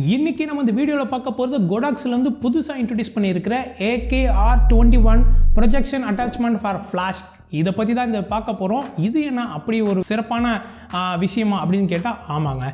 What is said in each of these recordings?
இன்னைக்கு நம்ம இந்த வீடியோவில் பார்க்க போகிறது கோடாக்ஸ்லேருந்து புதுசாக இன்ட்ரடியூஸ் பண்ணியிருக்கிற AK-R21 projection attachment for flash. இதை பற்றி தான் இந்த பார்க்க போகிறோம். இது என்ன அப்படி ஒரு சிறப்பான விஷயமா அப்படின்னு கேட்டால் ஆமாங்க.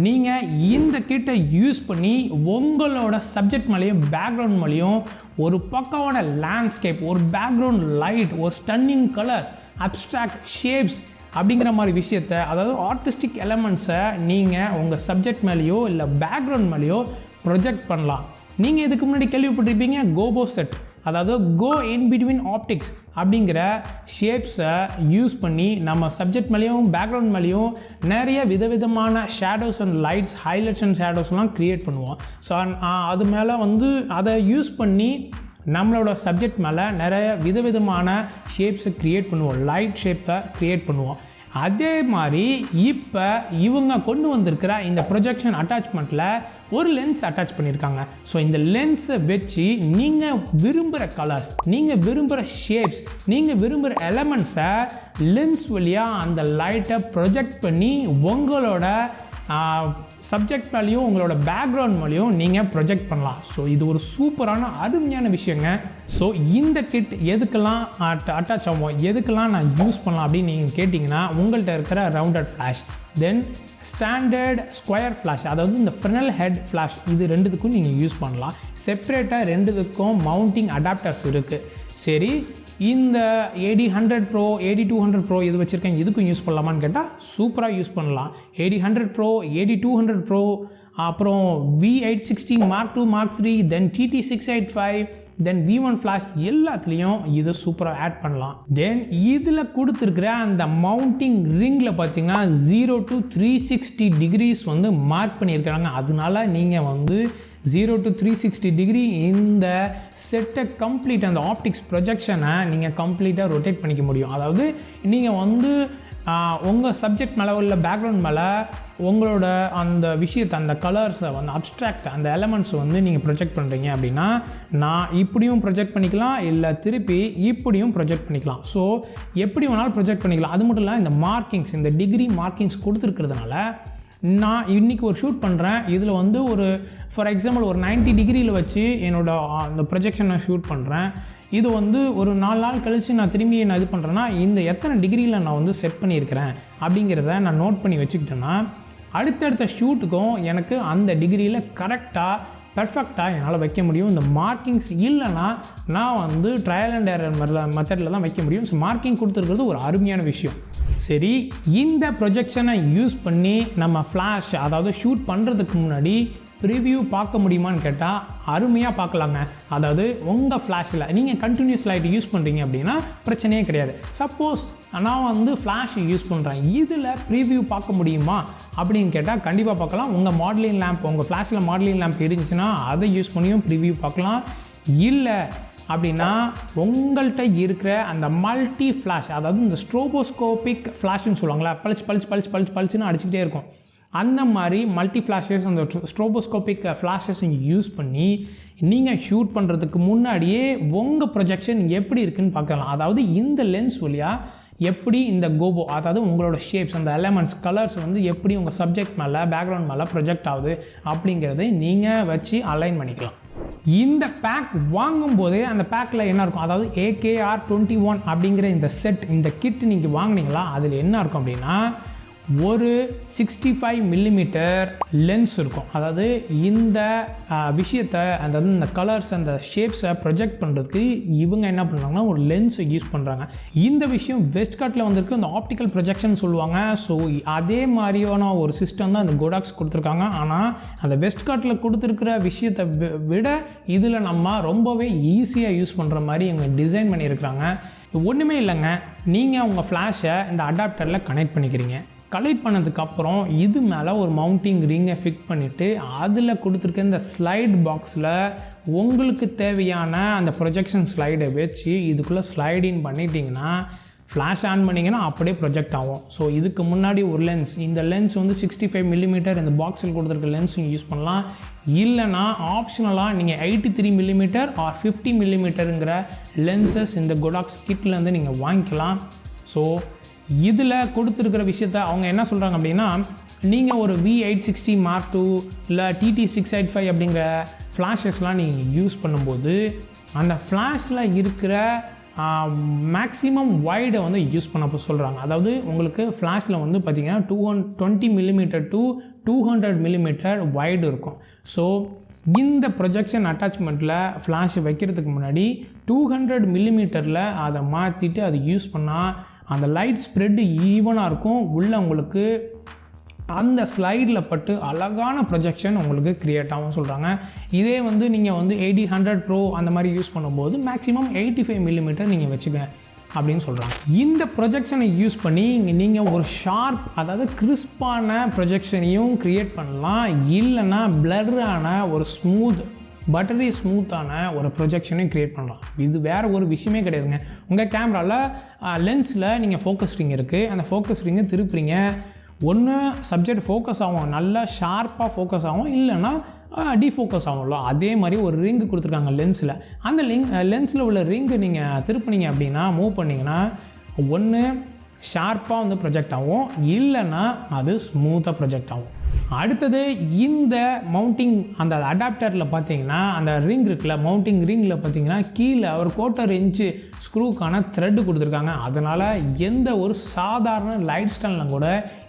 நீங்கள் இந்த கிட்டை யூஸ் பண்ணி உங்களோட சப்ஜெக்ட் மேலேயும் பேக்ரவுண்ட் மேலேயும் ஒரு பக்காவோட லேண்ட்ஸ்கேப், ஒரு பேக்ரவுண்ட் லைட், ஒரு ஸ்டன்னிங் கலர்ஸ், அப்ஸ்ட்ராக்ட் ஷேப்ஸ் அப்படிங்கிற மாதிரி விஷயத்தை, அதாவது ஆர்டிஸ்டிக் எலமெண்ட்ஸை நீங்கள் உங்கள் சப்ஜெக்ட் மேலேயோ இல்லை பேக்ரவுண்ட் மேலேயோ ப்ரொஜெக்ட் பண்ணலாம். நீங்கள் இதுக்கு முன்னாடி கேள்விப்பட்டிருப்பீங்க கோபோ செட், அதாவது கோ இன் பிட்வீன் ஆப்டிக்ஸ் அப்படிங்கிற ஷேப்ஸை யூஸ் பண்ணி நம்ம சப்ஜெக்ட் மேலேயும் பேக்ரவுண்ட் மேலேயும் நிறைய விதவிதமான shadows and lights, highlights and ஷேடோஸ்லாம் க்ரியேட் பண்ணுவோம். ஸோ அது மேலே அதை யூஸ் பண்ணி நம்மளோட சப்ஜெக்ட் மேலே நிறைய விதவிதமான ஷேப்ஸை க்ரியேட் பண்ணுவோம், லைட் ஷேப்பை க்ரியேட் பண்ணுவோம். அதே மாதிரி இப்போ இவங்க கொண்டு வந்திருக்கிற இந்த ப்ரொஜெக்ஷன் அட்டாச்மெண்ட்டில் ஒரு லென்ஸ் அட்டாச் பண்ணியிருக்காங்க. ஸோ இந்த லென்ஸை வச்சு நீங்கள் விரும்புகிற கலர்ஸ், நீங்கள் விரும்புகிற ஷேப்ஸ், நீங்கள் விரும்புகிற எலமெண்ட்ஸை லென்ஸ் வழியாக அந்த லைட்டை ப்ரொஜெக்ட் பண்ணி உங்களோட சப்ஜெக்ட் மேலேயும் உங்களோட பேக்ரவுண்ட் மேலேயும் நீங்கள் ப்ரொஜெக்ட் பண்ணலாம். ஸோ இது ஒரு சூப்பரான அருமையான விஷயங்க. ஸோ இந்த கிட் எதுக்கெல்லாம் அட்டாச் ஆகும், எதுக்கெல்லாம் நான் யூஸ் பண்ணலாம் அப்படின்னு நீங்கள் கேட்டிங்கன்னா, உங்கள்கிட்ட இருக்கிற ரவுண்டட் ஃப்ளாஷ், தென் ஸ்டாண்டர்ட் ஸ்கொயர் ஃப்ளாஷ், அதாவது இந்த ஃப்ரெனல் ஹெட் ஃப்ளாஷ், இது ரெண்டுத்துக்கும் நீங்கள் யூஸ் பண்ணலாம். செப்பரேட்டாக ரெண்டுத்துக்கும் மவுண்டிங் அடாப்டர்ஸ் இருக்குது. சரி, இந்த AD100 Pro, AD200 Pro இது வச்சுருக்கேன், இதுக்கும் யூஸ் பண்ணலாமான்னு கேட்டால் சூப்பராக யூஸ் பண்ணலாம். AD100 Pro, AD200 Pro, அப்புறம் V860 Mark II, Mark III, தென் TT685, தென் V1 ஃப்ளாஷ், எல்லாத்துலேயும் இதை சூப்பராக ஆட் பண்ணலாம். தென் இதில் கொடுத்துருக்குற அந்த மவுண்டிங் ரிங்கில் பார்த்தீங்கன்னா 0 to 360 டிகிரிஸ் மார்க் பண்ணியிருக்கிறாங்க. அதனால நீங்கள் 0 to 360 டிகிரி இந்த செட்டை கம்ப்ளீட், அந்த ஆப்டிக்ஸ் ப்ரொஜெக்ஷனை நீங்கள் கம்ப்ளீட்டாக ரொட்டேட் பண்ணிக்க முடியும். அதாவது நீங்கள் உங்கள் சப்ஜெக்ட் மேலே உள்ள பேக்ரவுண்ட் மேலே உங்களோட அந்த விஷயத்தை, அந்த கலர்ஸை அப்ஸ்ட்ராக்ட் அந்த எலமெண்ட்ஸ் நீங்கள் ப்ரொஜெக்ட் பண்ணுறீங்க அப்படின்னா, நான் இப்படியும் ப்ரொஜெக்ட் பண்ணிக்கலாம், இல்லை திருப்பி இப்படியும் ப்ரொஜெக்ட் பண்ணிக்கலாம். ஸோ எப்படி வேணாலும் ப்ரொஜெக்ட் பண்ணிக்கலாம். அது மட்டும் இல்லை, இந்த மார்க்கிங்ஸ், இந்த டிகிரி மார்க்கிங்ஸ் கொடுத்துருக்கிறதுனால நான் இன்றைக்கி ஒரு ஷூட் பண்ணுறேன், இதில் ஒரு ஃபார் எக்ஸாம்பிள் ஒரு 90 டிகிரியில் வச்சு என்னோடய அந்த ப்ரொஜெக்ஷனை ஷூட் பண்ணுறேன். இது ஒரு 4 நாள் கழித்து நான் திரும்பி இது பண்ணுறேன்னா, இந்த எத்தனை டிகிரியில் நான் செட் பண்ணியிருக்கிறேன் அப்படிங்கிறத நான் நோட் பண்ணி வச்சுக்கிட்டேன்னா, அடுத்தடுத்த ஷூட்டுக்கும் எனக்கு அந்த டிகிரியில் கரெக்டாக பர்ஃபெக்டாக என்னால் வைக்க முடியும். இந்த மார்க்கிங்ஸ் இல்லைன்னா நான் ட்ரையல் அண்ட் எரர் மெத்தடில் தான் வைக்க முடியும். ஸோ மார்க்கிங் கொடுத்துருக்கிறது ஒரு அருமையான விஷயம். சரி, இந்த ப்ரொஜெக்ஷனை யூஸ் பண்ணி நம்ம ஃப்ளாஷ், அதாவது ஷூட் பண்ணுறதுக்கு முன்னாடி ப்ரிவ்யூ பார்க்க முடியுமான்னு கேட்டால் அருமையாக பார்க்கலாங்க. அதாவது உங்கள் ஃப்ளாஷில் நீங்கள் கண்டினியூஸ் லைட் யூஸ் பண்ணுறீங்க அப்படின்னா பிரச்சனையே கிடையாது. சப்போஸ் நான் ஃப்ளாஷ் யூஸ் பண்ணுறேன், இதில் ப்ரிவ்யூ பார்க்க முடியுமா அப்படின்னு கேட்டால் கண்டிப்பாக பார்க்கலாம். உங்கள் மாடலிங் லேம்ப், உங்கள் ஃப்ளாஷில் மாடலிங் லேம்ப் இருந்துச்சுன்னா அதை யூஸ் பண்ணியும் ப்ரிவ்யூ பார்க்கலாம். இல்லை அப்படின்னா உங்கள்கிட்ட இருக்கிற அந்த மல்டி ஃப்ளாஷ், அதாவது இந்த ஸ்ட்ரோபோஸ்கோபிக் ஃப்ளாஷ்னு சொல்லுவாங்களா, பல்ச்சுன்னு அடிச்சுக்கிட்டே இருக்கும், அந்த மாதிரி மல்டி ஃப்ளாஷஸ், அந்த ஸ்ட்ரோபோஸ்கோபிக் ஃப்ளாஷஸ் யூஸ் பண்ணி நீங்கள் ஷூட் பண்ணுறதுக்கு முன்னாடியே உங்கள் ப்ரொஜெக்ஷன் எப்படி இருக்குதுன்னு பார்க்கலாம். அதாவது இந்த லென்ஸ் வழியாக எப்படி இந்த கோபோ, அதாவது உங்களோட ஷேப்ஸ், அந்த எலமெண்ட்ஸ், கலர்ஸ் எப்படி உங்கள் சப்ஜெக்ட் மேலே பேக்ரவுண்ட் மேலே ப்ரொஜெக்ட் ஆகுது அப்படிங்கிறத நீங்கள் வச்சு அலைன் பண்ணிக்கலாம். இந்த பேக் வாங்கும்போதே அந்த பேக்கில் என்ன இருக்கும், அதாவது AK-R21 அப்படிங்கிற இந்த செட், இந்த கிட் நீங்கள் வாங்கினீங்களா, அதில் என்ன இருக்கும் அப்படின்னா ஒரு 65 மில்லிமீட்டர் லென்ஸ் இருக்கும். அதாவது இந்த விஷயத்தை, அதாவது இந்த கலர்ஸ், அந்த ஷேப்ஸை ப்ரொஜெக்ட் பண்ணுறதுக்கு இவங்க என்ன பண்ணுறாங்கன்னா ஒரு லென்ஸை யூஸ் பண்ணுறாங்க. இந்த விஷயம் வெஸ்ட்கார்ட்டில் வந்திருக்கு, இந்த ஆப்டிக்கல் ப்ரொஜெக்ஷன் சொல்லுவாங்க. ஸோ அதே மாதிரியான ஒரு சிஸ்டம் தான் இந்த கோடாக்ஸ் கொடுத்துருக்காங்க. ஆனால் அந்த வெஸ்ட்கார்ட்டில் கொடுத்துருக்கிற விஷயத்தை விட இதில் நம்ம ரொம்பவே ஈஸியாக யூஸ் பண்ணுற மாதிரி இவங்க டிசைன் பண்ணியிருக்கிறாங்க. ஒன்றுமே இல்லைங்க, நீங்கள் உங்கள் ஃப்ளாஷை இந்த அடாப்டரில் கனெக்ட் பண்ணிக்கிறீங்க. கனெக்ட் பண்ணதுக்கப்புறம் இது மேலே ஒரு மவுண்டிங் ரிங்கை ஃபிட் பண்ணிவிட்டு அதில் கொடுத்துருக்க இந்த ஸ்லைட் பாக்ஸில் உங்களுக்கு தேவையான அந்த ப்ரொஜெக்ஷன் ஸ்லைடை வச்சு இதுக்குள்ளே ஸ்லைடின் பண்ணிட்டீங்கன்னா, ஃப்ளாஷ் ஆன் பண்ணிங்கன்னா அப்படியே ப்ரொஜெக்ட் ஆகும். ஸோ இதுக்கு முன்னாடி ஒரு லென்ஸ், இந்த லென்ஸ் 65 மில்லிமீட்டர் இந்த பாக்ஸில் கொடுத்துருக்க லென்ஸும் யூஸ் பண்ணலாம். இல்லைனா ஆப்ஷனலாக நீங்கள் 83 மில்லிமீட்டர் ஆர் 50 மில்லிமீட்டருங்கிற லென்சஸ் இந்த கோடாக்ஸ் கிட்லேருந்து நீங்கள் வாங்கிக்கலாம். ஸோ இதில் கொடுத்துருக்கிற விஷயத்த அவங்க என்ன சொல்கிறாங்க அப்படின்னா, நீங்கள் ஒரு V860 Mark II இல்லை TT685 அப்படிங்கிற ஃப்ளாஷஸ்லாம் நீங்கள் யூஸ் பண்ணும்போது அந்த ஃப்ளாஷில் இருக்கிற மேக்ஸிமம் வைடை வந்து யூஸ் பண்ண சொல்கிறாங்க. அதாவது உங்களுக்கு ஃப்ளாஷில் வந்து பார்த்திங்கன்னா 220 mm to 200 mm வைடு இருக்கும். ஸோ இந்த ப்ரொஜெக்ஷன் அட்டாச்மெண்ட்டில் ஃப்ளாஷ் வைக்கிறதுக்கு முன்னாடி 200 mm அதை மாற்றிட்டு அதை யூஸ் பண்ணால் அந்த லைட் ஸ்ப்ரெட்டு ஈவனாக இருக்கும். உள்ளே உங்களுக்கு அந்த ஸ்லைடில் பட்டு அழகான ப்ரொஜெக்ஷன் உங்களுக்கு க்ரியேட் ஆகும் சொல்கிறாங்க. இதே வந்து நீங்கள் வந்து 80-100 Pro அந்த மாதிரி யூஸ் பண்ணும்போது மேக்ஸிமம் 85 mm நீங்கள் வச்சுக்க அப்படின்னு சொல்கிறாங்க. இந்த ப்ரொஜெக்ஷனை யூஸ் பண்ணி நீங்கள் ஒரு ஷார்ப், அதாவது கிறிஸ்பான ப்ரொஜெக்ஷனையும் க்ரியேட் பண்ணலாம். இல்லைன்னா பிளர்ரான ஒரு பட்டரி ஸ்மூத்தான ஒரு ப்ரொஜெக்ஷனையும் க்ரியேட் பண்ணலாம். இது வேறு ஒரு விஷயமே கிடையாதுங்க. உங்கள் கேமராவில் லென்ஸில் நீங்கள் ஃபோக்கஸ் ரிங் இருக்குது, அந்த ஃபோக்கஸ் ரிங்கை திருப்புறீங்க. ஒன்று சப்ஜெக்ட் ஃபோக்கஸ் ஆகும், நல்லா ஷார்ப்பாக ஃபோக்கஸ் ஆகும், இல்லைன்னா டிஃபோக்கஸ் ஆகும்ல. அதே மாதிரி ஒரு ரிங்கு கொடுத்துருக்காங்க லென்ஸில். அந்த லென்ஸில் உள்ள ரிங்கு நீங்கள் திருப்பினீங்க அப்படின்னா, மூவ் பண்ணிங்கன்னா ஒன்று ஷார்ப்பாக வந்து ப்ரொஜெக்ட் ஆகும், இல்லைன்னா அது ஸ்மூத்தாக ப்ரொஜெக்ட் ஆகும். அடுத்தது இந்த மவுண்டிங் அந்த அடாப்டரில் பார்த்தீங்கன்னா அந்த ரிங் இருக்குல்ல, மவுண்டிங் ரிங்கில் பார்த்தீங்கன்னா கீழே ஒரு 1/4 இன்ச்சு ஸ்க்ரூக்கான த்ரெட்டு கொடுத்துருக்காங்க. அதனால் எந்த ஒரு சாதாரண லைட் ஸ்டாண்டில் கூட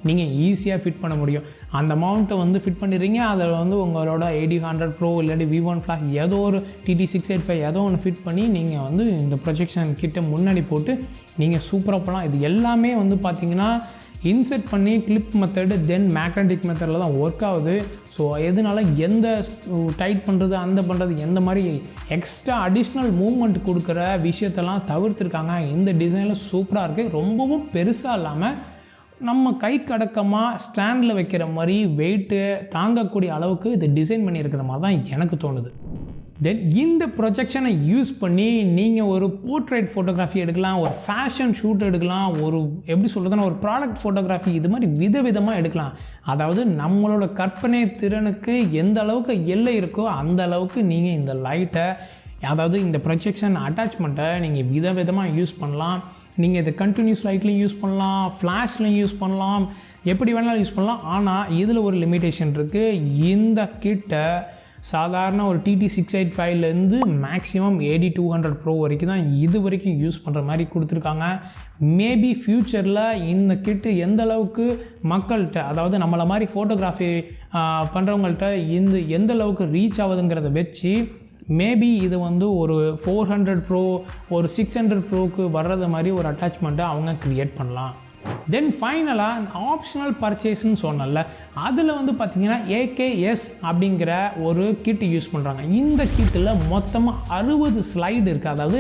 நீங்கள் ஈஸியாக ஃபிட் பண்ண முடியும். அந்த மவுண்ட்டை வந்து ஃபிட் பண்ணிடுறீங்க, அதில் வந்து உங்களோட 80-100 Pro இல்லாட்டி V1 ஃப்ளாஷ் ஏதோ ஒரு TT685 ஏதோ ஒன்று ஃபிட் பண்ணி நீங்கள் வந்து இந்த ப்ரொஜெக்ஷன் கிட்ட முன்னாடி போட்டு நீங்கள் சூப்பராக போகலாம். இது எல்லாமே வந்து பார்த்திங்கன்னா இன்செர்ட் பண்ணி கிளிப் மெத்தடு தென் மேக்னட்டிக் மெத்தடில் தான் ஒர்க் ஆகுது. ஸோ எதனால எந்த டைட் பண்ணுறது அந்த பண்ணுறது எந்த மாதிரி எக்ஸ்ட்ரா அடிஷ்னல் மூவ்மெண்ட் கொடுக்குற விஷயத்தெல்லாம் தவிர்த்துருக்காங்க. இந்த டிசைனில் சூப்பராக இருக்குது. ரொம்பவும் பெருசாக இல்லாமல் நம்ம கைக்கு அடக்கமாக ஸ்டாண்டில் வைக்கிற மாதிரி வெயிட்டு தாங்கக்கூடிய அளவுக்கு இது டிசைன் பண்ணியிருக்கிற மாதிரி தான் எனக்கு தோணுது. தென் இந்த ப்ரொஜெக்ஷனை யூஸ் பண்ணி நீங்கள் ஒரு போர்ட்ரேட் ஃபோட்டோகிராஃபி எடுக்கலாம், ஒரு ஃபேஷன் ஷூட் எடுக்கலாம், ஒரு எப்படி சொல்கிறதுனா ஒரு ப்ராடக்ட் ஃபோட்டோகிராஃபி, இது மாதிரி விதவிதமாக எடுக்கலாம். அதாவது நம்மளோட கற்பனை திறனுக்கு எந்த அளவுக்கு எல்லை இருக்கோ அந்த அளவுக்கு நீங்கள் இந்த லைட்டை, அதாவது இந்த ப்ரொஜெக்ஷன் அட்டாச்மெண்ட்டை நீங்கள் விதவிதமாக யூஸ் பண்ணலாம். நீங்கள் இதை கண்டினியூஸ் லைட்லையும் யூஸ் பண்ணலாம், ஃப்ளாஷ்லையும் யூஸ் பண்ணலாம், எப்படி வேணாலும் யூஸ் பண்ணலாம். ஆனால் இதில் ஒரு லிமிட்டேஷன் இருக்குது. இந்த கிட்ட சாதாரண ஒரு TT685லேருந்து மேக்ஸிமம் 80-200 Pro வரைக்கும் தான் இது வரைக்கும் யூஸ் பண்ணுற மாதிரி கொடுத்துருக்காங்க. மேபி ஃப்யூச்சரில் இந்த கிட்டு எந்த அளவுக்கு மக்கள்கிட்ட, அதாவது நம்மளை மாதிரி ஃபோட்டோகிராஃபி பண்ணுறவங்கள்ட்ட எந்த அளவுக்கு ரீச் ஆகுதுங்கிறத வச்சு மேபி இது வந்து ஒரு 400 Pro ஒரு 600 Proக்கு வர்றது மாதிரி ஒரு அட்டாச்மெண்ட்டை அவங்க க்ரியேட் பண்ணலாம். தென் ஃபைனலாக ஆப்ஷனல் பர்ச்சேஸ்ன்னு சொன்னல, அதில் வந்து பார்த்திங்கன்னா AKS அப்படிங்கிற ஒரு கிட்டு யூஸ் பண்ணுறாங்க. இந்த கிட்டில் மொத்தமாக 60 ஸ்லைடு இருக்குது. அதாவது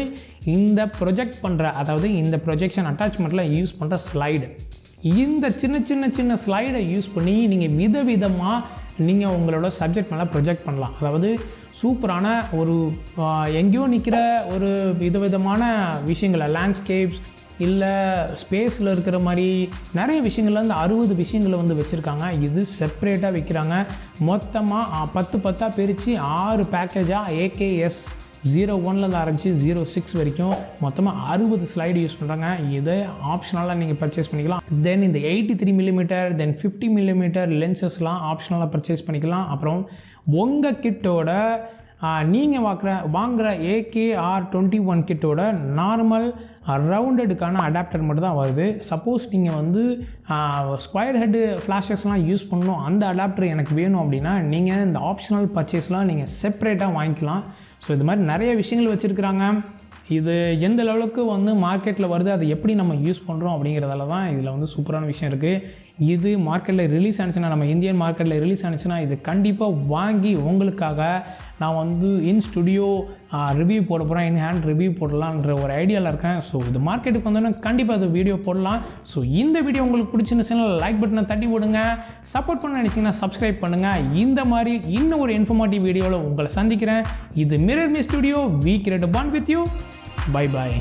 இந்த ப்ரொஜெக்ட் பண்ணுற, அதாவது இந்த ப்ரொஜெக்ஷன் அட்டாச்மெண்ட்டில் யூஸ் பண்ணுற ஸ்லைடு, இந்த சின்ன ஸ்லைடை யூஸ் பண்ணி நீங்கள் விதவிதமாக நீங்கள் உங்களோட சப்ஜெக்ட் மேலே ப்ரொஜெக்ட் பண்ணலாம். அதாவது சூப்பரான ஒரு எங்கேயோ நிற்கிற ஒரு விதவிதமான விஷயங்களை, லேண்ட்ஸ்கேப்ஸ் இல்லை ஸ்பேஸில் இருக்கிற மாதிரி நிறைய விஷயங்கள்ல வந்து 60 விஷயங்களை வந்து வச்சுருக்காங்க. இது செப்ரேட்டாக வைக்கிறாங்க. மொத்தமாக 10 பிரித்து 6 பேக்கேஜாக AKS 01லேருந்து ஆரம்பித்து 06 வரைக்கும் மொத்தமாக 60 ஸ்லைடு யூஸ் பண்ணுறாங்க. இதை ஆப்ஷனலாக நீங்கள் பர்ச்சேஸ் பண்ணிக்கலாம். தென் இந்த 83 mm தென் 50 mm லென்சஸ்லாம் ஆப்ஷனலாக பர்ச்சேஸ் பண்ணிக்கலாம். அப்புறம் உங்கள் கிட்டோட நீங்கள் வாங்குகிற AK-R21 கிட்டோட நார்மல் ரவுண்டடுக்கான அடாப்டர் மட்டும் தான் வருது. சப்போஸ் நீங்கள் வந்து ஸ்கொயர் ஹெட்டு ஃப்ளாஷஸ்லாம் யூஸ் பண்ணணும், அந்த அடாப்டர் எனக்கு வேணும் அப்படின்னா நீங்கள் இந்த ஆப்ஷனல் பர்ச்சேஸ்லாம் நீங்கள் செப்ரேட்டாக வாங்கிக்கலாம். ஸோ இது மாதிரி நிறைய விஷயங்கள் வச்சுருக்குறாங்க. இது எந்த லெவலுக்கு வந்து மார்க்கெட்டில் வருது, அதை எப்படி நம்ம யூஸ் பண்ணுறோம் அப்படிங்கிறதால தான் இதில் வந்து சூப்பரான விஷயம் இருக்குது. இது மார்க்கெட்டில் ரிலீஸ் ஆனிச்சுன்னா, நம்ம இந்தியன் மார்க்கெட்டில் ரிலீஸ் ஆனிச்சுன்னா இது கண்டிப்பாக வாங்கி உங்களுக்காக நான் வந்து இன் ஸ்டுடியோ ரிவ்யூ போட போகிறேன், இன் ஹேண்ட் ரிவ்யூ போடலான்ற ஒரு ஐடியாவில் இருக்கேன். ஸோ இது மார்க்கெட்டுக்கு வந்தோன்னா கண்டிப்பாக அது வீடியோ போடலாம். ஸோ இந்த வீடியோ உங்களுக்கு பிடிச்சிருந்துச்சுன்னா லைக் பட்டனை தட்டி விடுங்க. சப்போர்ட் பண்ண நினச்சிங்கன்னா சப்ஸ்கிரைப் பண்ணுங்கள். இந்த மாதிரி இன்னும் ஒரு இன்ஃபர்மேட்டிவ் வீடியோவில் உங்களை சந்திக்கிறேன். இது Mirrorme Studio. We create a bond with you. Bye bye.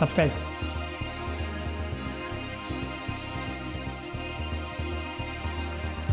Subscribe.